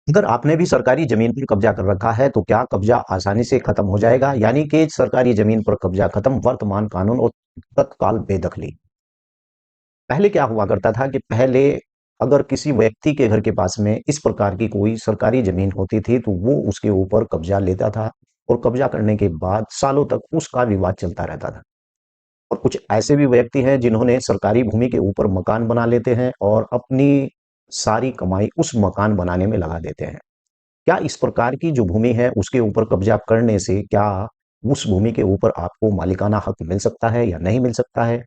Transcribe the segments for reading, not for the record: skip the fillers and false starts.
अगर आपने भी सरकारी जमीन पर कब्जा कर रखा है तो क्या कब्जा आसानी से खत्म हो जाएगा? यानी कि सरकारी जमीन पर कब्जा खत्म, वर्तमान कानून और तत्काल बेदखली। पहले क्या हुआ करता था कि पहले अगर किसी व्यक्ति के घर के पास में इस प्रकार की कोई सरकारी जमीन होती थी तो वो उसके ऊपर कब्जा लेता था और कब्जा करने के बाद सालों तक उसका विवाद चलता रहता था। और कुछ ऐसे भी व्यक्ति हैं जिन्होंने सरकारी भूमि के ऊपर मकान बना लेते हैं और अपनी सारी कमाई उस मकान बनाने में लगा देते हैं। क्या इस प्रकार की जो भूमि है उसके ऊपर कब्जा करने से क्या उस भूमि के ऊपर आपको मालिकाना हक मिल सकता है या नहीं मिल सकता है?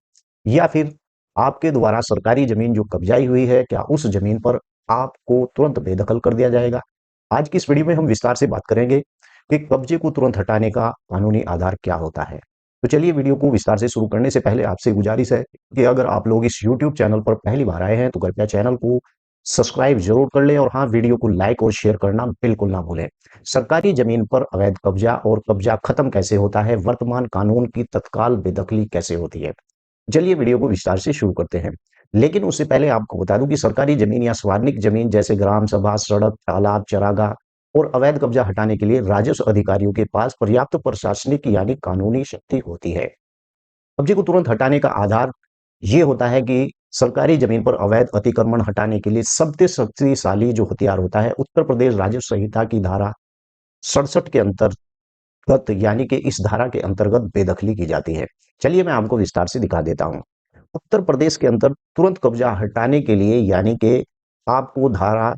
या फिर आपके द्वारा सरकारी जमीन जो कब्जाई हुई है, क्या उस जमीन पर आपको तुरंत बेदखल कर दिया जाएगा? आज की इस वीडियो में हम विस्तार से बात करेंगे कि कब्जे को तुरंत हटाने का कानूनी आधार क्या होता है। तो चलिए वीडियो को विस्तार से शुरू करने से पहले आपसे गुजारिश है कि अगर आप लोग इस YouTube चैनल पर पहली बार आए हैं तो कृपया चैनल को सब्सक्राइब जरूर कर लें और हाँ, वीडियो को लाइक और शेयर करना बिल्कुल ना भूलें। सरकारी जमीन पर अवैध कब्जा और कब्जा खत्म कैसे होता है, वर्तमान कानून की तत्काल बेदखली कैसे होती है। चलिए वीडियो को विस्तार से शुरू करते हैं। लेकिन उससे पहले आपको बता दूं कि सरकारी जमीन या सार्वजनिक जमीन जैसे ग्राम सभा, सड़क, तालाब, चरागाह और अवैध कब्जा हटाने के लिए राजस्व अधिकारियों के पास पर्याप्त प्रशासनिक यानी कानूनी शक्ति होती है। कब्जे को तुरंत हटाने का आधार ये होता है कि सरकारी जमीन पर अवैध अतिक्रमण हटाने के लिए सबसे शक्तिशाली जो हथियार होता है, उत्तर प्रदेश राजस्व संहिता की धारा 67 के अंतर्गत यानी कि इस धारा के अंतर्गत बेदखली की जाती है। चलिए मैं आपको विस्तार से दिखा देता हूं। उत्तर प्रदेश के अंदर तुरंत कब्जा हटाने के लिए यानी कि आपको धारा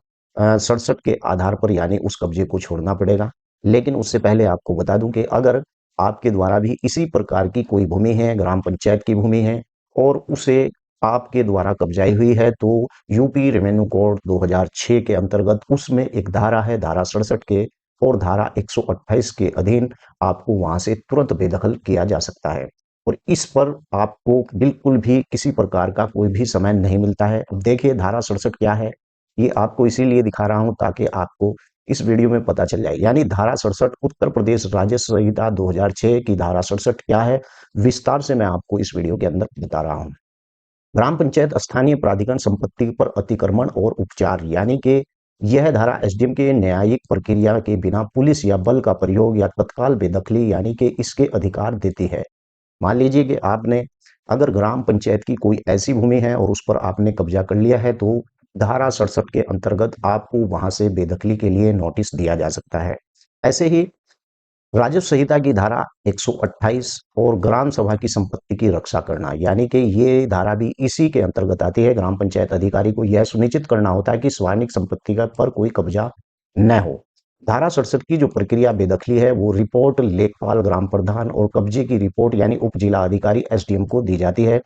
67 के आधार पर यानी उस कब्जे को छोड़ना पड़ेगा। लेकिन उससे पहले आपको बता दूं कि अगर आपके द्वारा भी इसी प्रकार की कोई भूमि है, ग्राम पंचायत की भूमि है और उसे आपके द्वारा कब्जाई हुई है तो यूपी रेवेन्यू कोड 2006 के अंतर्गत उसमें एक धारा है, धारा 67 के और धारा 128 के अधीन आपको वहां से तुरंत बेदखल किया जा सकता है। और इस पर आपको बिल्कुल भी किसी प्रकार का कोई भी समय नहीं मिलता है। अब देखिए धारा 67 क्या है, ये आपको इसीलिए दिखा रहा हूं ताकि आपको इस वीडियो में पता चल जाए। यानी धारा 67 उत्तर प्रदेश राजस्व संहिता 2006 की धारा 67 क्या है, विस्तार से मैं आपको इस वीडियो के अंदर बता रहा हूं। ग्राम पंचायत स्थानीय प्राधिकरण संपत्ति पर अतिक्रमण और उपचार यानी कि यह धारा एसडीएम के न्यायिक प्रक्रिया के बिना पुलिस या बल का प्रयोग या तत्काल बेदखली यानी कि इसके अधिकार देती है। मान लीजिए कि आपने अगर ग्राम पंचायत की कोई ऐसी भूमि है और उस पर आपने कब्जा कर लिया है तो धारा 67 के अंतर्गत आपको वहां से बेदखली के लिए नोटिस दिया जा सकता है। ऐसे ही राजस्व संहिता की धारा 128 और ग्राम सभा की संपत्ति की रक्षा करना यानी कि ये धारा भी इसी के अंतर्गत आती है। ग्राम पंचायत अधिकारी को यह सुनिश्चित करना होता है कि सार्वजनिक संपत्ति का पर कोई कब्जा न हो। धारा 67 की जो प्रक्रिया बेदखली है वो रिपोर्ट लेखपाल, ग्राम प्रधान और कब्जे की रिपोर्ट यानी उप जिला अधिकारी एसडीएम को दी जाती है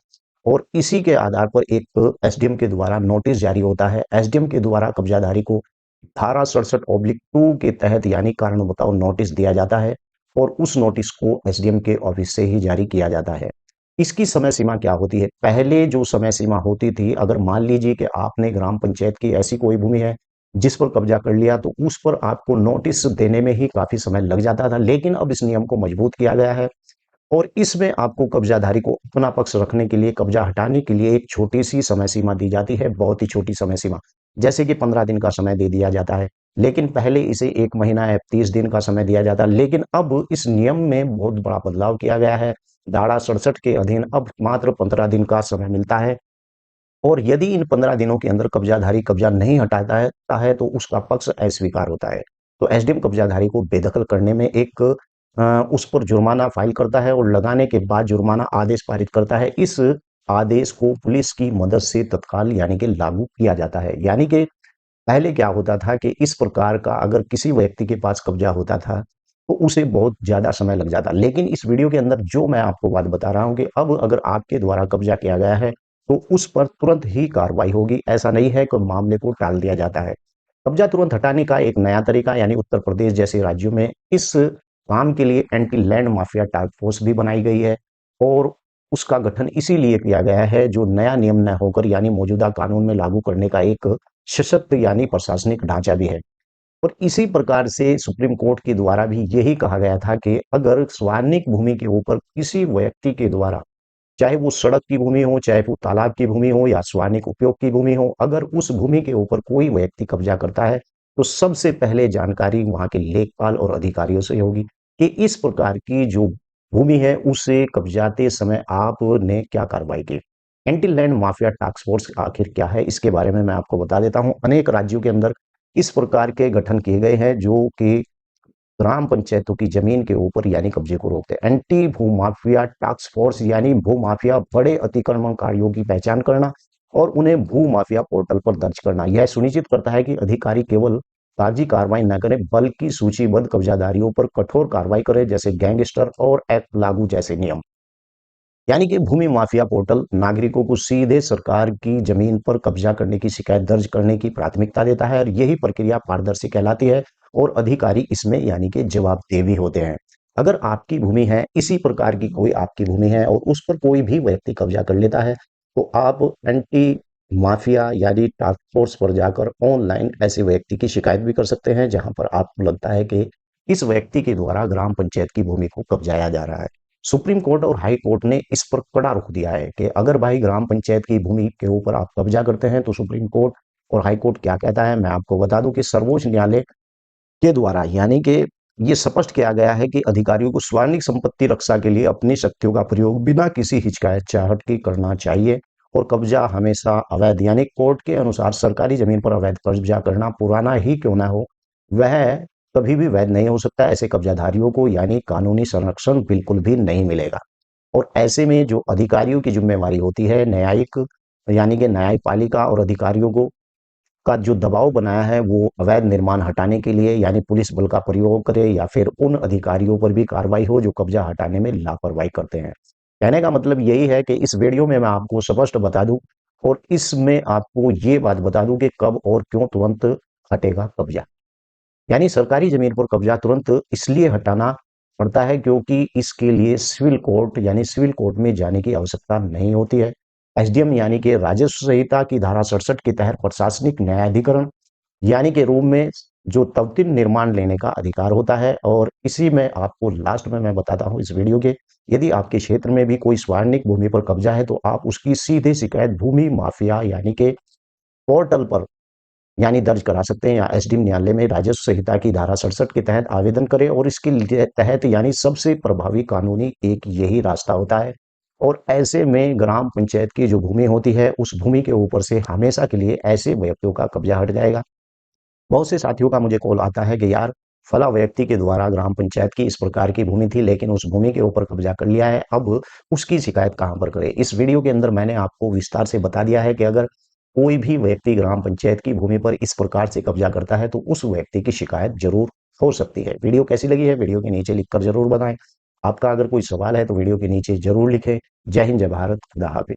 और इसी के आधार पर एक एसडीएम के द्वारा नोटिस जारी होता है। एसडीएम के द्वारा कब्जाधारी को धारा 67/2 के तहत यानी कारण बताओ नोटिस दिया जाता है और उस नोटिस को एसडीएम के ऑफिस से ही जारी किया जाता है। इसकी समय सीमा क्या होती है? पहले जो समय सीमा होती थी, अगर मान लीजिए कि आपने ग्राम पंचायत की ऐसी कोई भूमि है जिस पर कब्जा कर लिया तो उस पर आपको नोटिस देने में ही काफी समय लग जाता था। लेकिन अब इस नियम को मजबूत किया गया है और इसमें आपको कब्जाधारी को अपना पक्ष रखने के लिए, कब्जा हटाने के लिए एक छोटी सी समय सीमा दी जाती है, बहुत ही छोटी समय सीमा, जैसे कि 15 दिन का समय दे दिया जाता है। लेकिन पहले इसे 1 महीना या 30 दिन का समय दिया जाता है। लेकिन अब इस नियम में बहुत बड़ा बदलाव किया गया है। धारा 67 के अधीन अब मात्र 15 दिन का समय मिलता है और यदि इन 15 दिनों के अंदर कब्जाधारी कब्जा नहीं हटाता है तो उसका पक्ष अस्वीकार होता है। तो एसडीएम कब्जाधारी को बेदखल करने में एक उस पर जुर्माना फाइल करता है और लगाने के बाद जुर्माना आदेश पारित करता है। इस आदेश को पुलिस की मदद से तत्काल यानी कि लागू किया जाता है। यानी कि पहले क्या होता था कि इस प्रकार का अगर किसी व्यक्ति के पास कब्जा होता था तो उसे बहुत ज्यादा समय लग जाता। लेकिन इस वीडियो के अंदर जो मैं आपको बात बता रहा हूं कि अब अगर आपके द्वारा कब्जा किया गया है तो उस पर तुरंत ही कार्रवाई होगी। ऐसा नहीं है कि मामले को टाल दिया जाता है। कब्जा तुरंत हटाने का एक नया तरीका यानी उत्तर प्रदेश जैसे राज्यों में इस काम के लिए anti land mafia task force भी बनाई गई है और उसका गठन इसीलिए किया गया है जो नया नियम न होकर यानी मौजूदा कानून में लागू करने का एक सशक्त यानी प्रशासनिक ढांचा भी है। और इसी प्रकार से सुप्रीम कोर्ट के द्वारा भी यही कहा गया था कि अगर सार्वजनिक भूमि के ऊपर किसी व्यक्ति के द्वारा, चाहे वो सड़क की भूमि हो, चाहे वो तालाब की भूमि हो या सार्वजनिक उपयोग की भूमि हो, अगर उस भूमि के ऊपर कोई व्यक्ति कब्जा करता है तो सबसे पहले जानकारी वहां के लेखपाल और अधिकारियों से होगी कि इस प्रकार की जो भूमि है उसे कब्जाते समय आपने क्या कार्रवाई की। Anti land mafia task force आखिर क्या है, इसके बारे में मैं आपको बता देता हूं। अनेक राज्यों के अंदर इस प्रकार के गठन किए गए हैं जो कि ग्राम पंचायतों की जमीन के ऊपर यानी कब्जे को रोकते हैं। एंटी भू माफिया टास्क फोर्स यानी भू माफिया बड़े अतिक्रमणकारियों की पहचान करना और उन्हें भू माफिया पोर्टल पर दर्ज करना। यह सुनिश्चित करता है कि अधिकारी केवल कागजी कार्रवाई न करें बल्कि सूचीबद्ध कब्जादारियों पर कठोर कार्रवाई करें, जैसे गैंगस्टर और एक्ट लागू जैसे नियम। यानी कि भूमि माफिया पोर्टल नागरिकों को सीधे सरकार की जमीन पर कब्जा करने की शिकायत दर्ज करने की प्राथमिकता देता है और यही प्रक्रिया पारदर्शी कहलाती है और अधिकारी इसमें यानी कि जवाबदेह भी होते हैं। अगर आपकी भूमि है, इसी प्रकार की कोई आपकी भूमि है और उस पर कोई भी व्यक्ति कब्जा कर लेता है, तो आप एंटी माफिया यानी टास्क फोर्स पर जाकर ऑनलाइन ऐसे व्यक्ति की शिकायत भी कर सकते हैं जहां पर आपको लगता है कि इस व्यक्ति के द्वारा ग्राम पंचायत की भूमि को कब्जाया जा रहा है। सुप्रीम कोर्ट और हाई कोर्ट ने इस पर कड़ा रुख दिया है कि अगर भाई ग्राम पंचायत की भूमि के ऊपर आप कब्जा करते हैं तो सुप्रीम कोर्ट और हाई कोर्ट क्या कहता है, मैं आपको बता दूं कि सर्वोच्च न्यायालय के द्वारा यानी कि ये स्पष्ट किया गया है कि अधिकारियों को सार्वजनिक संपत्ति रक्षा के लिए अपनी शक्तियों का प्रयोग बिना किसी हिचकिचाहट के करना चाहिए और कब्जा हमेशा अवैध यानी कोर्ट के अनुसार सरकारी जमीन पर अवैध कब्जा करना पुराना ही क्यों ना हो, वह कभी भी वैध नहीं हो सकता। ऐसे कब्जाधारियों को यानी कानूनी संरक्षण बिल्कुल भी नहीं मिलेगा। और ऐसे में जो अधिकारियों की जिम्मेवारी होती है, न्यायिक यानी कि न्यायपालिका और अधिकारियों को का जो दबाव बनाया है वो अवैध निर्माण हटाने के लिए यानी पुलिस बल का प्रयोग करे या फिर उन अधिकारियों पर भी कार्रवाई हो जो कब्जा हटाने में लापरवाही करते हैं। कहने का मतलब यही है कि इस वीडियो में मैं आपको स्पष्ट बता दूं और इसमें आपको ये बात बता दूं कि कब और क्यों तुरंत हटेगा कब्जा। यानी सरकारी जमीन पर कब्जा तुरंत इसलिए हटाना पड़ता है क्योंकि इसके लिए सिविल कोर्ट यानी सिविल कोर्ट में जाने की आवश्यकता नहीं होती है। एसडीएम यानी कि राजस्व संहिता की धारा 67 के तहत प्रशासनिक न्यायाधिकरण यानी कि रूम में जो त्वरित निर्माण लेने का अधिकार होता है। और इसी में आपको लास्ट में मैं बताता हूं इस वीडियो के, यदि आपके क्षेत्र में भी कोई सार्वजनिक भूमि पर कब्जा है तो आप उसकी सीधे शिकायत भूमि माफिया यानी कि पोर्टल पर यानी दर्ज करा सकते हैं या एसडीएम न्यायालय में राजस्व संहिता की धारा 67 के तहत आवेदन करें और इसके तहत यानी सबसे प्रभावी कानूनी एक यही रास्ता होता है। और ऐसे में ग्राम पंचायत की जो भूमि होती है उस भूमि के ऊपर से हमेशा के लिए ऐसे व्यक्तियों का कब्जा हट जाएगा। बहुत से साथियों का मुझे कॉल आता है कि यार फला व्यक्ति के द्वारा ग्राम पंचायत की इस प्रकार की भूमि थी लेकिन उस भूमि के ऊपर कब्जा कर लिया है, अब उसकी शिकायत कहां पर करें। इस वीडियो के अंदर मैंने आपको विस्तार से बता दिया है कि अगर कोई भी व्यक्ति ग्राम पंचायत की भूमि पर इस प्रकार से कब्जा करता है तो उस व्यक्ति की शिकायत जरूर हो सकती है। वीडियो कैसी लगी है वीडियो के नीचे लिखकर जरूर बताएं। आपका अगर कोई सवाल है तो वीडियो के नीचे जरूर लिखें। जय हिंद, जय भारत, खुदा हाफिज।